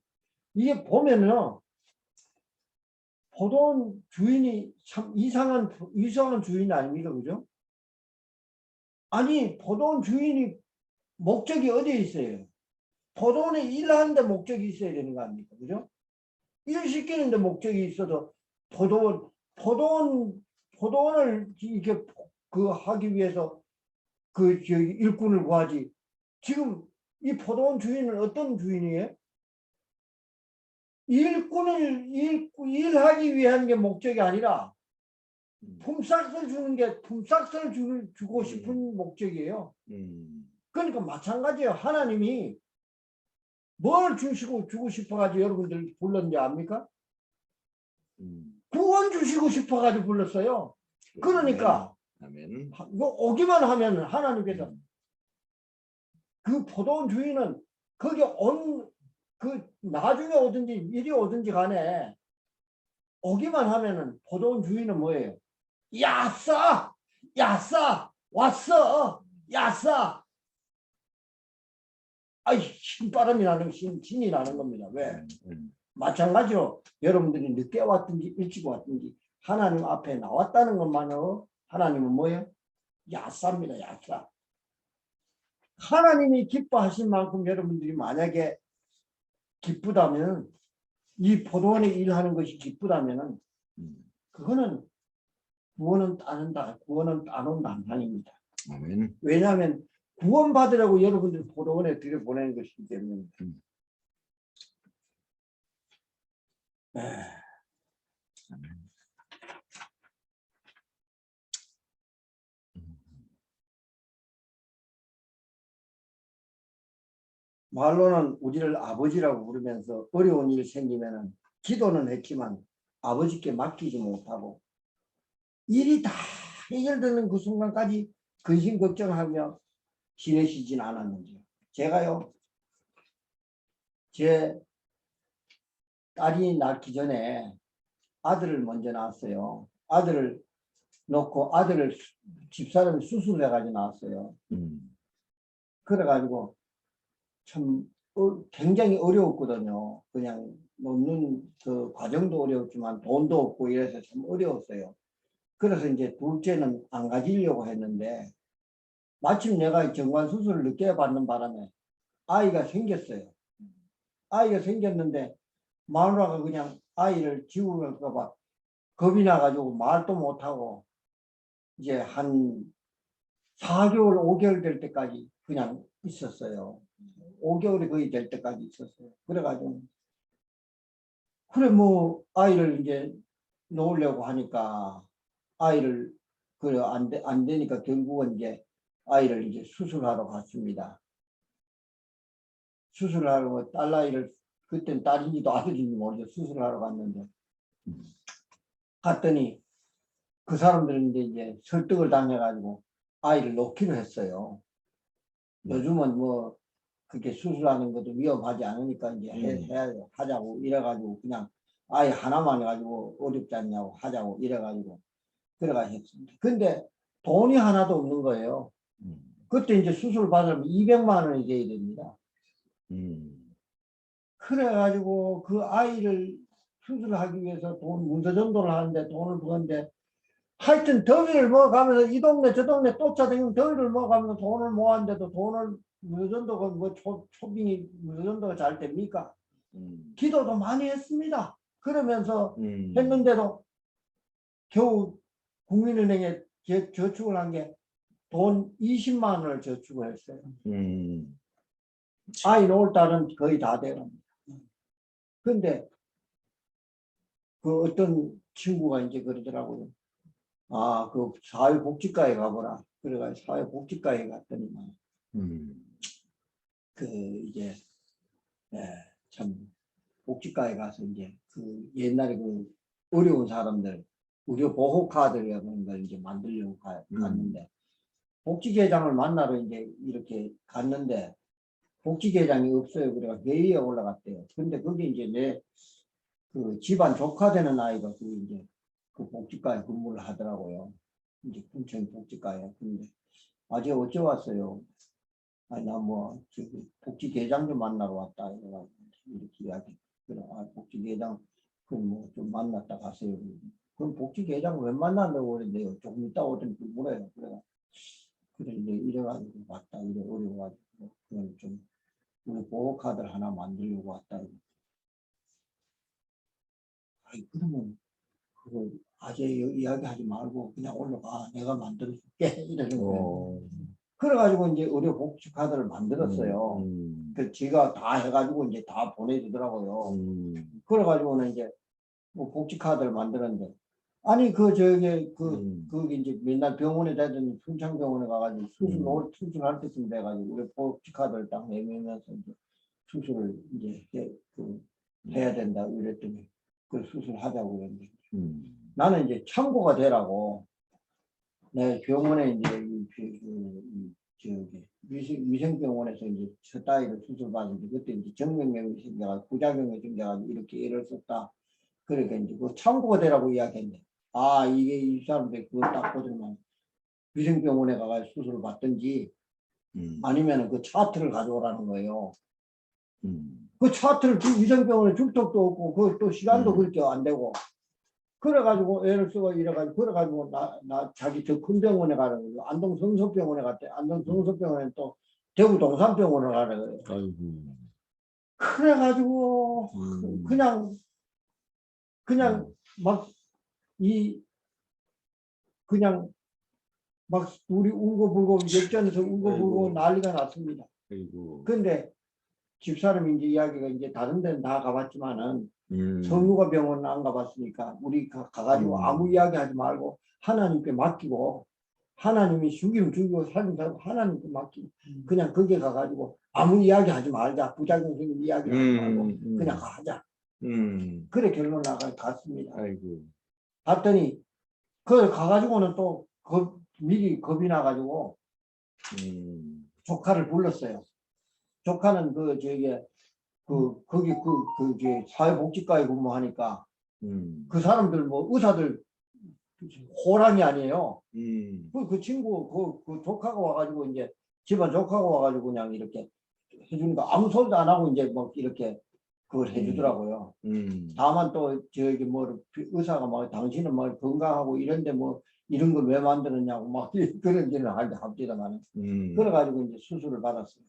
이게 보면요. 포도원 주인이 참 이상한 주인 아닙니까? 그죠? 아니, 포도원 주인이 목적이 어디에 있어요? 포도원에 일하는데 목적이 있어야 되는 거 아닙니까? 그죠? 일 시키는데 목적이 있어도 포도원을 이렇게 하기 위해서 일꾼을 구하지. 지금 이 포도원 주인은 어떤 주인이에요? 일하기 위한 게 목적이 아니라 품삯을 주고 싶은 목적이에요. 그러니까 마찬가지예요. 하나님이 뭘 주고 싶어가지고 여러분들 불렀는지 압니까? 구원 주시고 싶어가지고 불렀어요. 그러니까 아멘. 오기만 하면 하나님께서 그 포도원 주인은 거기 나중에 오든지 이리 오든지 간에 오기만 하면은 포도원 주인은 뭐예요? 야싸 왔어 야싸 아이 신바람이 나는 신이 나는 겁니다. 왜? 마찬가지로 여러분들이 늦게 왔든지 일찍 왔든지 하나님 앞에 나왔다는 것만으로 하나님은 뭐예요? 야싸입니다. 야싸. 하나님이 기뻐하신 만큼 여러분들이 만약에 기쁘다면 이 포도원에 일하는 것이 기쁘다면 그거는 구원은 따놓은 단상입니다. 아멘. 왜냐하면 구원받으라고 여러분들 포도원에 들여보내는 것이기 때문입니다. 말로는 우리를 아버지라고 부르면서 어려운 일이 생기면은 기도는 했지만 아버지께 맡기지 못하고 일이 다 해결되는 그 순간까지 근심 걱정하며 지내시진 않았는지. 제가요, 제 딸이 낳기 전에 아들을 먼저 낳았어요. 아들을 놓고 아들을 집사람이 수술해가지고 나왔어요. 그래가지고 참 굉장히 어려웠거든요. 그냥 놓는 그 과정도 어려웠지만 돈도 없고 이래서 참 어려웠어요. 그래서 이제 둘째는 안 가지려고 했는데 마침 내가 정관 수술을 늦게 받는 바람에 아이가 생겼어요. 아이가 생겼는데 마누라가 그냥 아이를 지우면서 봐 겁이 나가지고 말도 못하고 이제 한 4개월, 5개월 될 때까지 그냥 있었어요. 5개월이 거의 될 때까지 있었어요. 그래가지고 그래 뭐 아이를 이제 놓으려고 하니까 아이를 그래 안 되니까 결국은 이제 아이를 이제 수술하러 갔습니다. 수술하러 딸아이를 그땐 딸인지도 아들인지 모르죠. 수술하러 갔는데 갔더니 그 사람들은 이제 설득을 당해가지고 아이를 놓기로 했어요. 요즘은 뭐 그렇게 수술하는 것도 위험하지 않으니까 이제 하자고 이래가지고 그냥 아이 하나만 해가지고 어렵지 않냐고 하자고 이래가지고 들어가셨습니다. 근데 돈이 하나도 없는 거예요. 그때 이제 수술 받으면 200만 원이 돼야 됩니다. 그래가지고 그 아이를 수술하기 위해서 문서전도를 하는데 돈을 부었는데 하여튼 더위를 먹어가면서 이 동네 저 동네 쫓아다니면 더위를 먹어가면서 돈을 모았는데도 돈을 문서전도가 뭐 초빙이 문서전도가 잘 됩니까? 기도도 많이 했습니다. 그러면서 했는데도 겨우 국민은행에 저축을 한 게 돈 20만 원을 저축을 했어요. 아이 놓을 딸은 거의 다 돼갑니다. 근데 그 어떤 친구가 이제 그러더라고요. 아, 그 사회복지과에 가보라. 그래가지고 사회복지과에 갔더니만 그 이제 참 복지과에 가서 이제 그 옛날에 그 어려운 사람들 의료 보호 카드라는 걸 이제 만들려고 갔는데 복지계장을 만나러 이제 이렇게 갔는데 복지계장이 없어요. 그래가 회의에 올라갔대요. 근데 그게 이제 내 그 집안 조카 되는 아이가 그 이제 그 복지과에 근무를 하더라고요. 이제 군청 복지과에. 근데 아직 어째 왔어요? 아니 나 뭐 저기 복지계장 좀 만나러 왔다 이래가지고 이렇게 이야기. 그래 아 복지계장 그럼 뭐 좀 만났다 가세요. 그럼 복지계장 왜 만난다고 그랬는데요? 조금 있다 오더니 물어요. 그래 이제 이래가지고 왔다 이래 어려워가지고 그건 좀 우리 보호카드를 하나 만들려고 왔다. 아이 그러면 그걸 아재 이야기하지 말고 그냥 올라가 내가 만들어줄게 이러는 거예요. 그래가지고 이제 의료 복지 카드를 만들었어요. 그 지가 다 해가지고 이제 다 보내주더라고요. 그래가지고는 이제 뭐 복지 카드를 만들었는데 아니 그 저기 그 이제 맨날 병원에 다니던 순창병원에 가가지고 수술할 때쯤 돼가지고 우리 복지 카드를 딱 내밀면서 이제 수술을 이제 해야 된다 이랬더니 그 수술하자고 그랬는데 나는 이제 참고가 되라고 내 병원에 이제 저기 위생병원에서 이제 첫 딸을 수술받는데 그때 이제 정맥염이 생겨가지고 부작용이 생겨가지고 이렇게 애를 썼다. 그러니까 이제 그 참고가 되라고 이야기했는데 아 이게 이 사람들 그거 딱 보더만 위생병원에 가서 수술을 받든지 아니면 그 차트를 가져오라는 거예요. 그 차트를 위생병원에 줄 적도 없고 그 또 시간도 그렇게 안 되고 그래가지고 애를 쓰고 이래가지고 그래가지고 나 자기 저 큰 병원에 가는 거예요. 안동 성서병원에 갔대. 안동 성서병원에 또 대구 동산병원을 가는 거예요. 아이고. 그래가지고 그냥 막 그냥 막 우리 울고불고 역전에서 울고불고 난리가 났습니다. 아이고. 근데 집사람이 이제 이야기가 이제 다른 데는 다 가봤지만은 성유가 병원은 안 가봤으니까 우리 가가지고 아무 이야기 하지 말고 하나님께 맡기고 하나님이 죽이면 죽이고 살면 살고 하나님께 맡기고 그냥 거기에 가가지고 아무 이야기 하지 말자. 부작용 생긴 이야기 하지 말고 그냥 가자. 그래 결론 나가 갔습니다. 아이고. 갔더니 그걸 가가지고는 또 미리 겁이 나가지고 조카를 불렀어요. 조카는 거기 사회복지과에 근무하니까 그 사람들 뭐 의사들 호랑이 아니에요. 음. 그 친구 그 조카가 와가지고 이제 집안 조카가 와가지고 그냥 이렇게 해주니까 아무 소리도 안 하고 이제 뭐 이렇게 그걸 해주더라고요. 다만 또 저기 뭐 의사가 막 당신은 뭐 건강하고 이런데 뭐 이런 걸 왜 만들었냐고 막 그런 일을 합디다만 그래가지고 이제 수술을 받았어요.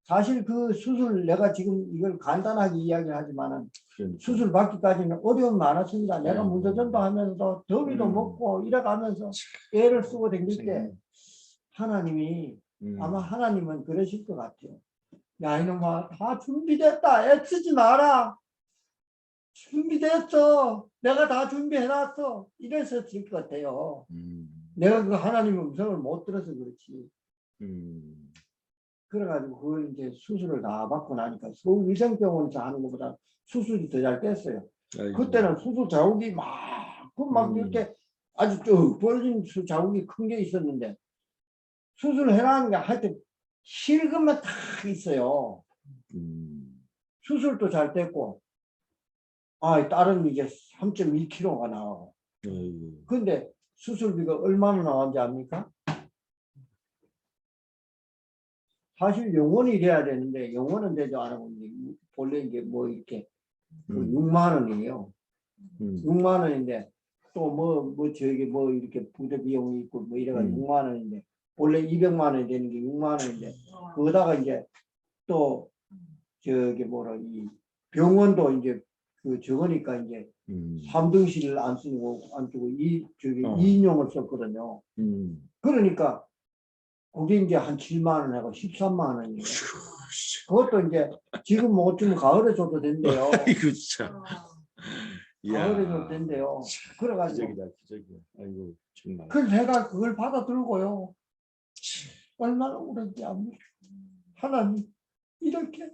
사실 그 수술 내가 지금 이걸 간단하게 이야기하지만은 수술 받기까지는 어려움이 많았습니다. 내가 네. 문서전도 하면서 더위도 먹고 이래가면서 애를 쓰고 다닐 때 하나님이 아마 하나님은 그러실 것 같아요. 야 이놈아 다 준비됐다. 애쓰지 마라. 준비됐어. 내가 다 준비해놨어. 이랬었을 것 같아요. 내가 그 하나님의 음성을 못 들어서 그렇지. 그래가지고 그걸 이제 수술을 다 받고 나니까 서울위생병원에서 하는 것보다 수술이 더 잘 됐어요. 아이고. 그때는 수술 자국이 막 이렇게 아주 쭉 벌어진 자국이 큰 게 있었는데 수술을 해라는 게 하여튼 실금만 다 있어요. 수술도 잘 됐고 딸은 이제 3.1kg가 나와요. 근데 수술비가 얼마나 나왔는지 압니까? 사실 영원이 돼야 되는데 영원은 되지 않고 본래 이게 뭐 이렇게 6만 원이에요. 6만 원인데 또 뭐 저기 뭐 이렇게 부대 비용이 있고 뭐 이래가지고 6만 원인데 원래 200만 원이 되는 게 6만 원인데 그거다가 이제 또 저기 뭐라 이 병원도 이제 그 적으니까 이제 3등실을 안 쓰고 안 쓰고 저기 2인용을 썼거든요. 그러니까 그게 이제 한 7만 원하고 13만 원이에요. 그것도 이제 지금 뭐 좀 가을에 줘도 된대요. 아이고 참. 가을에 줘도 된대요. 그래가지고 기적이다 기적이야. 아이고 정말. 그래서 제가 그걸 받아들고요. 얼마나 울었지 압니까? 하나님 이렇게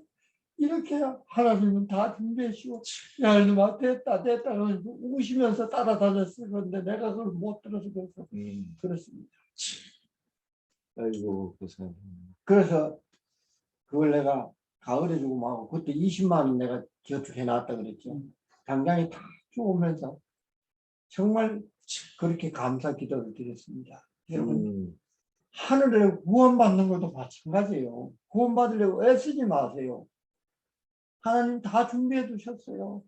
하나님은 다 준비해시고 야 이놈아 됐다 그러면서 우시면서 따라다녔을 건데 내가 그걸 못 들어서 그렇습니다. 아이고 그 사람. 그래서 그걸 내가 가을에 주고 막 그때 20만 원 내가 저축해 놨다 그랬죠. 당장에 다 주오면서 정말 그렇게 감사 기도를 드렸습니다. 여러분 하늘에 구원받는 것도 마찬가지예요. 구원받으려고 애쓰지 마세요. 하나님 다 준비해 두셨어요.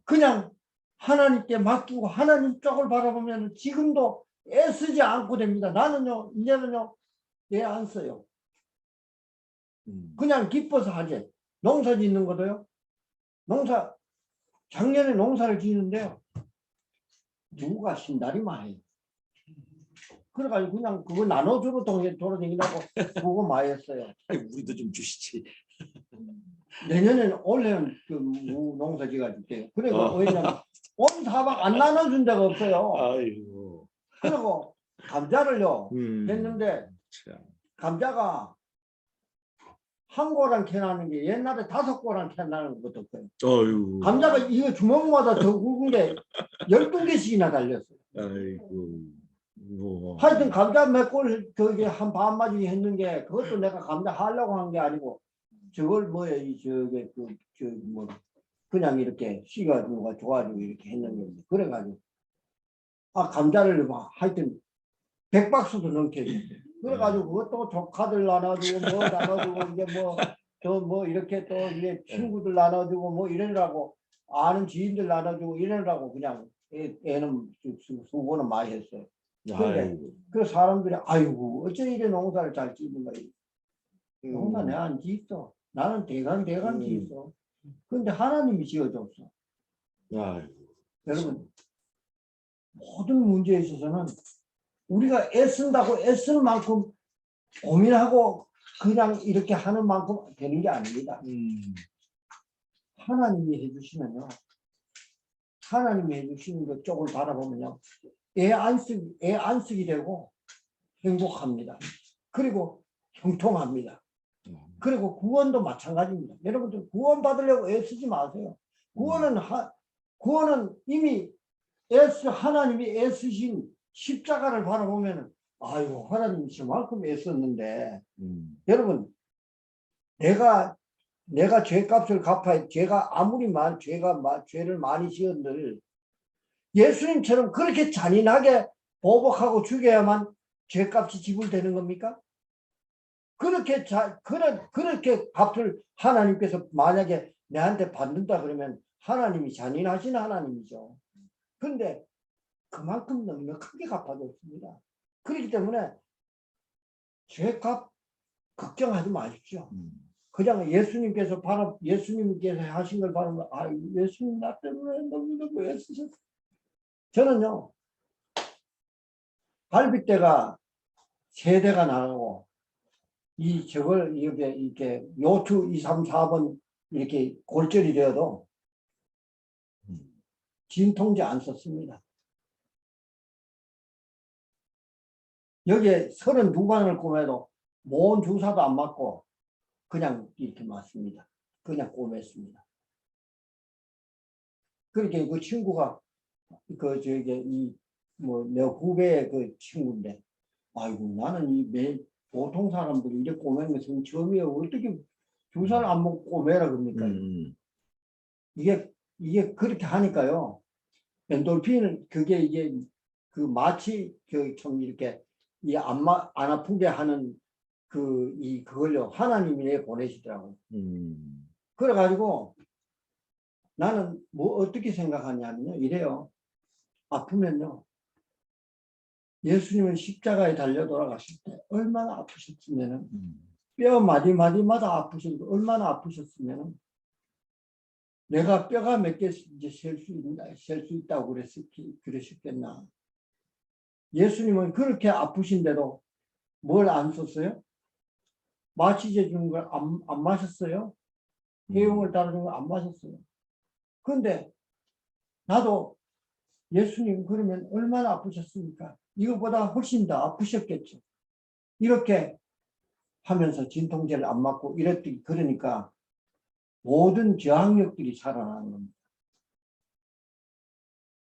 그냥 하나님께 맡기고 하나님 쪽을 바라보면 지금도 애쓰지 않고 됩니다. 나는요 이제는요 애 안 써요. 그냥 기뻐서 하지. 농사 짓는 것도요. 작년에 농사를 짓는데요. 누가 신다리만 해요. 그래가지고 그냥 그거 나눠주고 돌아다니라고 그거 많이 했어요. 우리도 좀 주시지. 내년에는 올해는 그 농사 지어줄게요. 그리고 왜냐면 온 사방 안 나눠준 데가 없어요. 아이고. 그리고 감자를요 했는데 참. 감자가 한 고랑 캐나는 게 옛날에 5고랑 캐나는 것도 없어요. 아이고. 감자가 이거 주먹마다 더 굵은 게 12개씩이나 달렸어요. 아이고. 뭐. 하여튼 감자 몇 골 저기 한 반마디 했는 게 그것도 내가 감자 하려고 한 게 아니고 저걸 뭐야 저게 뭐 그냥 이렇게 씨가 누가 좋아지고 이렇게 했는 건데 그래가지고 감자를 막 하여튼 100박스도 넘게 했는데 그래가지고 그것도 조카들 나눠주고 뭐 나눠주고 이제 뭐 또 뭐 이렇게 또 이제 친구들 나눠주고 뭐 이러느라고 아는 지인들 나눠주고 이러느라고 그냥 애는 수고는 많이 했어요. 근데 그 사람들이 아이고 어째 이래 농사를 잘 짓는가 농사 내가 안 짓어. 나는 대강 짓어. 근데 하나님이 지어줬어. 여러분 모든 문제에 있어서는 우리가 애쓴다고 애쓰는 만큼 고민하고 그냥 이렇게 하는 만큼 되는 게 아닙니다. 하나님이 해주시면요. 하나님이 해주시는 것 쪽을 바라보면요. 애 안 쓰기 되고 행복합니다. 그리고 형통합니다. 그리고 구원도 마찬가지입니다. 여러분들 구원 받으려고 애쓰지 마세요. 구원은 이미 하나님이 애쓰신 십자가를 바라보면 아이고 하나님이 저만큼 애썼는데 여러분 내가 죄값을 갚아야 제가 아무리 죄를 많이 지었늘 예수님처럼 그렇게 잔인하게 보복하고 죽여야만 죄값이 지불되는 겁니까? 그렇게 그렇게 값을 하나님께서 만약에 내한테 받는다 그러면 하나님이 잔인하신 하나님이죠. 그런데 그만큼 넉넉하게 갚아줬습니다. 그렇기 때문에 죄값 걱정하지 마십시오. 그냥 예수님께서 바로 예수님께서 하신 걸 바라면 아 예수님 나 때문에 너무 애쓰셨어. 저는요 갈빗대가 3대가 나가고 이 저걸 이렇게 요추 2, 3, 4번 이렇게 골절이 되어도 진통제 안 썼습니다. 여기에 32방을 꼬매도 뭔 주사도 안 맞고 그냥 이렇게 맞습니다. 그냥 꼬맸습니다. 그렇게 그 친구가 그 저기 내 후배의 그 친구인데 아이고 나는 보통 사람들이 이렇게 꼬매는 것은 처음이에요. 어떻게 주사를 안 먹고 꼬매라 그럽니까? 이게 그렇게 하니까요. 엔돌핀은 이게 그 마치 좀 이렇게 안 아프게 하는 그걸요 하나님이 보내시더라고요. 그래가지고 나는 뭐 어떻게 생각하냐면요 이래요. 아프면요 예수님은 십자가에 달려 돌아가실 때 얼마나 아프셨으면은 뼈 마디마디마다 아프셨고 얼마나 아프셨으면은 내가 뼈가 몇 개 이제 셀 수 있다고 그러셨겠나. 예수님은 그렇게 아프신데도 뭘 안 썼어요? 마취제 주는 걸 안 마셨어요? 해용을 따르는 걸 안 마셨어요? 그런데 나도 예수님 그러면 얼마나 아프셨습니까? 이거보다 훨씬 더 아프셨겠죠. 이렇게 하면서 진통제를 안 맞고 이랬더니 그러니까 모든 저항력들이 살아나는 겁니다.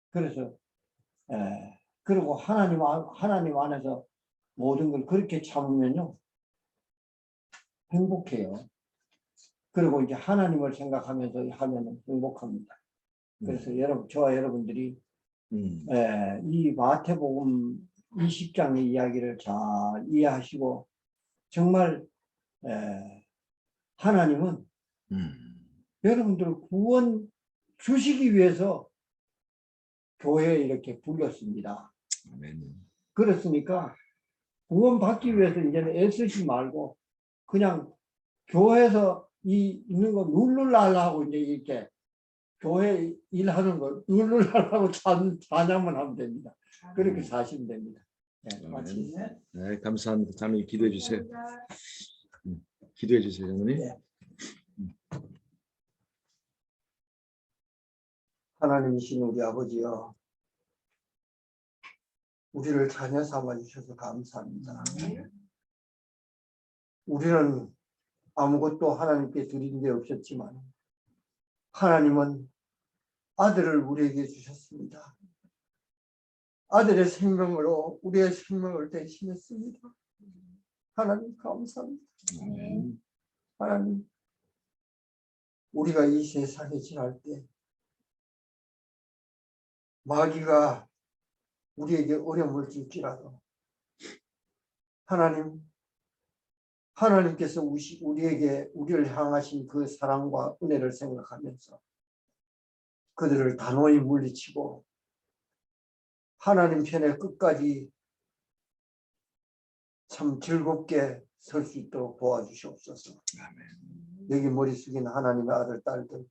그래서 그리고 하나님 안에서 모든 걸 그렇게 참으면요 행복해요. 그리고 이제 하나님을 생각하면서 하면 행복합니다. 그래서 여러분 저와 여러분들이 이 마태복음 20장의 이야기를 잘 이해하시고 정말 하나님은 여러분들 구원 주시기 위해서 교회에 이렇게 불렀습니다. 아멘. 그렇습니까? 구원 받기 위해서 이제는 애쓰지 말고 그냥 교회에서 있는 거 룰루랄라하고 이제 이렇게 교회 일하는 거 룰루랄라하고 찬양만 하면 됩니다. 그렇게 사시면 됩니다. 네, 마치네. 네, 감사합니다. 장로님 기도해 주세요. 기도해 주세요, 장로님. 네. 하나님이신 우리 아버지여, 우리를 자녀 삼아 주셔서 감사합니다. 우리는 아무것도 하나님께 드린 게 없었지만 하나님은 아들을 우리에게 주셨습니다. 아들의 생명으로 우리의 생명을 대신했습니다. 하나님 감사합니다. 하나님, 우리가 이 세상에 지날 때 마귀가 우리에게 어려움을 줄지라도 하나님께서 우리를 향하신 그 사랑과 은혜를 생각하면서 그들을 단호히 물리치고 하나님 편에 끝까지 참 즐겁게 설 수 있도록 도와주시옵소서. 아멘. 여기 머리 숙인 하나님의 아들, 딸들,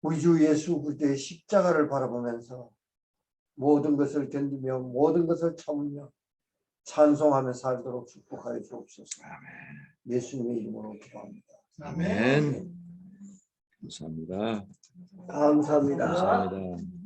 우리 주 예수 그리스도의 십자가를 바라보면서 모든 것을 견디며 모든 것을 참으며 찬송하며 살도록 축복하여 주옵소서. 아멘. 예수님의 이름으로 기도합니다. 아멘. 감사합니다. 감사합니다. 감사합니다.